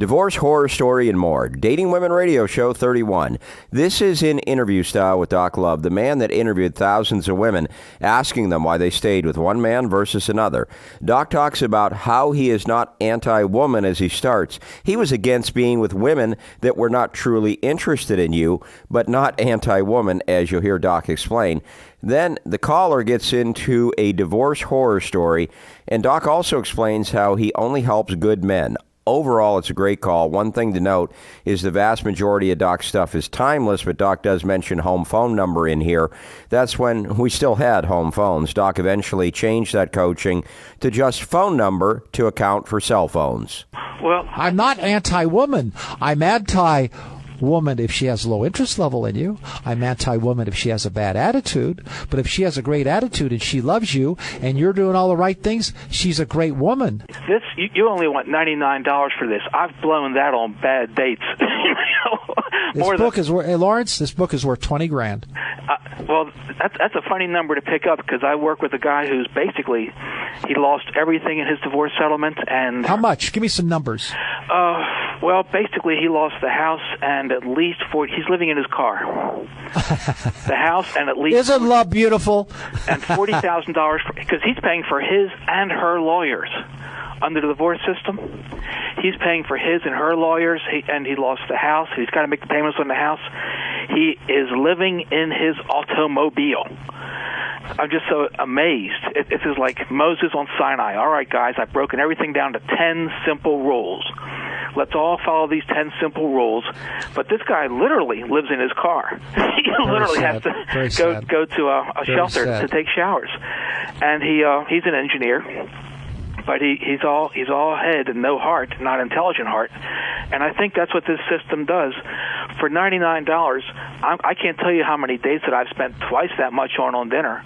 Divorce, horror story, and more. Dating Women Radio Show 31. This is in interview style with Doc Love, the man that interviewed thousands of women, asking them why they stayed with one man versus another. Doc talks about how he is not anti-woman as he starts. He was against being with women that were not truly interested in you, but not anti-woman, as you'll hear Doc explain. Then the caller gets into a divorce horror story, and Doc also explains how he only helps good men. Overall, it's a great call. One thing to note is the vast majority of Doc's stuff is timeless, but Doc does mention home phone number in here. That's when we still had home phones. Doc eventually changed that coaching to just phone number to account for cell phones. Well, I'm not anti-woman. I'm anti-woman if she has low interest level in you. I'm anti-woman if she has a bad attitude. But if she has a great attitude and she loves you and you're doing all the right things, she's a great woman. This you only want $99 for this. I've blown that on bad dates. Lawrence, this book is worth $20,000. Well, that's a funny number to pick up because I work with a guy who's basically he lost everything in his divorce settlement. And how much? Give me some numbers. Well, basically he lost the house and at least he's living in his car. The house and at least isn't love beautiful? And $40,000 because he's paying for his and her lawyers. Under the divorce system, he's paying for his and her lawyers, and he lost the house. He's got to make the payments on the house. He is living in his automobile. I'm just so amazed. It is like Moses on Sinai. All right, guys, I've broken everything down to 10 simple rules. Let's all follow these 10 simple rules. But this guy literally lives in his car. He literally has to go to a shelter to take showers. And he's an engineer. But he's all head and no heart, not intelligent heart. And I think that's what this system does. For $99, I can't tell you how many dates that I've spent twice that much on dinner.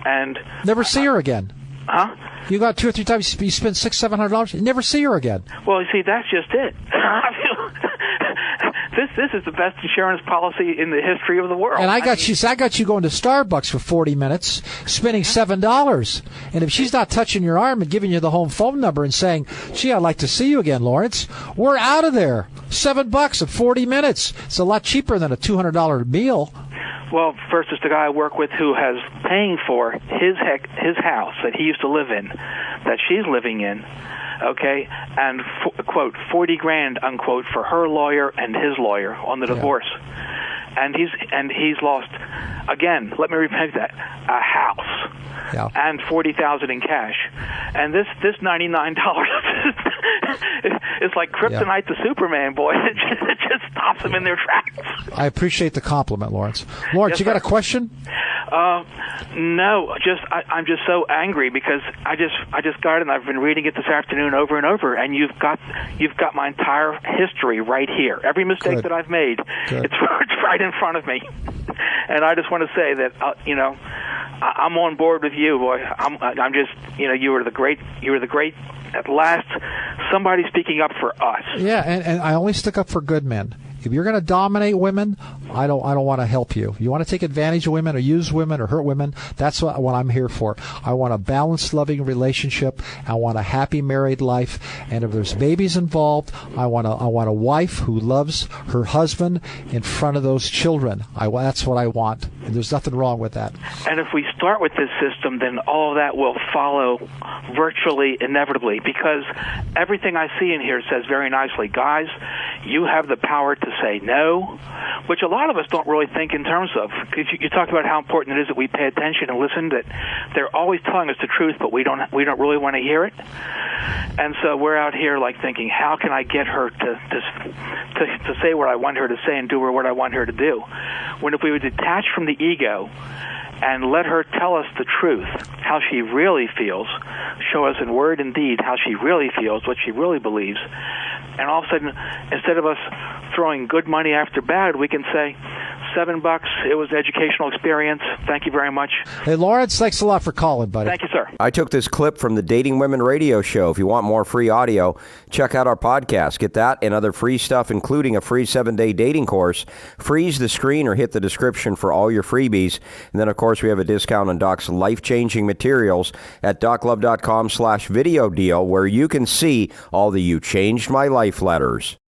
And never see her again. Huh? You got 2 or 3 times, you spend $600-700, you never see her again. Well, you see, that's just it. This is the best insurance policy in the history of the world. And I got you going to Starbucks for 40 minutes, spending $7. And if she's not touching your arm and giving you the home phone number and saying, gee, I'd like to see you again, Lawrence, we're out of there. $7 at 40 minutes. It's a lot cheaper than a $200 meal. Well, first is the guy I work with who has paying for his house that he used to live in, that she's living in. Okay, and quote $40,000 unquote for her lawyer and his lawyer on the divorce, and he's lost again. Let me repeat that: a house and $40,000 in cash, and this $99 it's like kryptonite to Superman, boy. It just stops them in their tracks. I appreciate the compliment, Lawrence. Lawrence, yes, you got a question? No, I'm just so angry because I just got it and I've been reading it this afternoon over and over, and you've got my entire history right here. Every mistake that I've made, it's right in front of me, and I just want to say that I'm on board with you, boy. I'm just you were the great. At last, somebody speaking up for us. Yeah, and I only stick up for good men. If you're going to dominate women, I don't want to help you. You want to take advantage of women or use women or hurt women, that's what I'm here for. I want a balanced, loving relationship. I want a happy married life. And if there's babies involved, I want a wife who loves her husband in front of those children. That's what I want. And there's nothing wrong with that. And if we start with this system, then all of that will follow virtually inevitably, because everything I see in here says very nicely, guys, you have the power to say no, which a lot of us don't really think in terms of, because you talk about how important it is that we pay attention and listen, that they're always telling us the truth, but we don't really want to hear it. And so we're out here like thinking, how can I get her to say what I want her to say and do what I want her to do? When if we would detach from the ego and let her tell us the truth, how she really feels, show us in word and deed how she really feels, what she really believes, and all of a sudden, instead of us throwing good money after bad, we can say $7. It was an educational experience. Thank you very much. Hey, Lawrence, thanks a lot for calling, buddy. Thank you, sir. I took this clip from the Dating Women radio show. If you want more free audio, check out our podcast. Get that and other free stuff, including a free 7-day dating course. Freeze the screen or hit the description for all your freebies. And then, of course, we have a discount on Doc's life-changing materials at doclove.com/video deal, where you can see all the You Changed My Life letters.